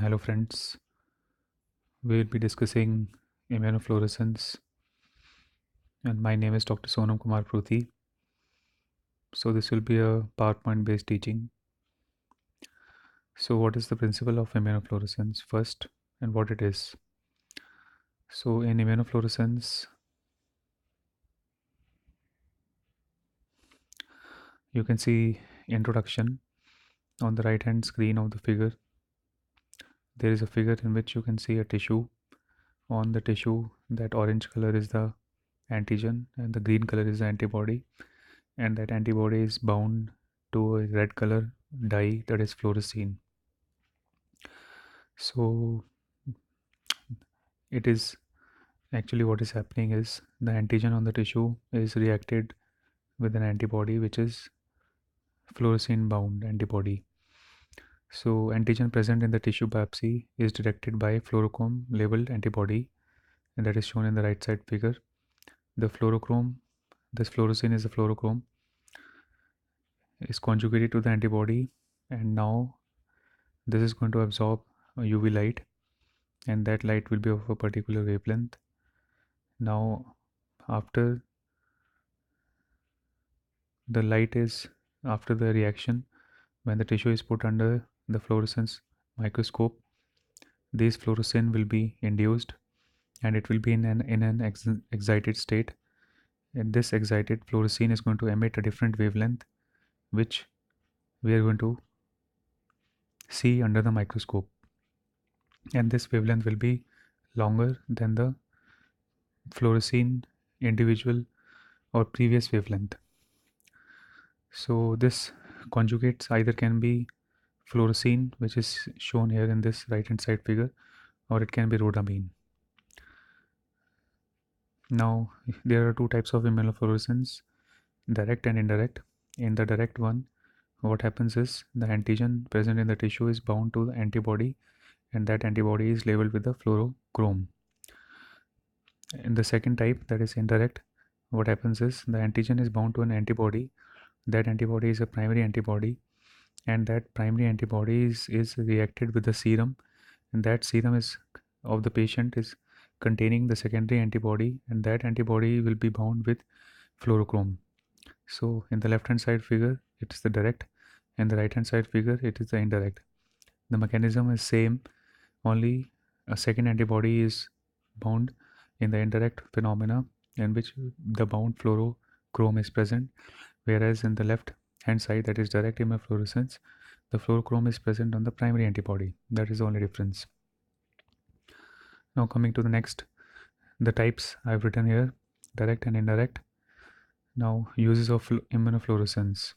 Hello friends, we will be discussing immunofluorescence and my name is Dr. Sonam Kumar Pruthi. So this will be a PowerPoint based teaching. So what is the principle of immunofluorescence first and what it is? So in immunofluorescence, you can see introduction on the right hand screen of the figure. There is a figure in which you can see a tissue. On the tissue, that orange color is the antigen and the green color is the antibody, and that antibody is bound to a red color dye, that is fluorescein. So it is actually what is happening is the antigen on the tissue is reacted with an antibody which is fluorescein bound antibody. So antigen present in the tissue biopsy is detected by fluorochrome labeled antibody, and that is shown in the right side figure. The fluorochrome, this fluorescein is the fluorochrome, is conjugated to the antibody, and now this is going to absorb UV light, and that light will be of a particular wavelength. Now after the light is after the reaction, when the tissue is put under the fluorescence microscope, this fluorescence will be induced and it will be in an excited state, and this excited fluorescence is going to emit a different wavelength which we are going to see under the microscope, and this wavelength will be longer than the fluorescence individual or previous wavelength. So this conjugates either can be fluorescein, which is shown here in this right hand side figure, or it can be rhodamine. Now there are two types of immunofluorescence, direct and indirect. In the direct one, what happens is the antigen present in the tissue is bound to the antibody, and that antibody is labeled with the fluorochrome. In the second type, that is indirect, what happens is the antigen is bound to an antibody. That antibody is a primary antibody, and that primary antibody is reacted with the serum, and that serum is of the patient is containing the secondary antibody, and that antibody will be bound with fluorochrome. So in the left hand side figure it is the direct, and the right hand side figure it is the indirect. The mechanism is same, only a second antibody is bound in the indirect phenomena in which the bound fluorochrome is present, whereas in the left hand side, that is direct immunofluorescence, the fluorochrome is present on the primary antibody. That is the only difference. Now coming to the next, the types I've written here, direct and indirect. Now uses of immunofluorescence.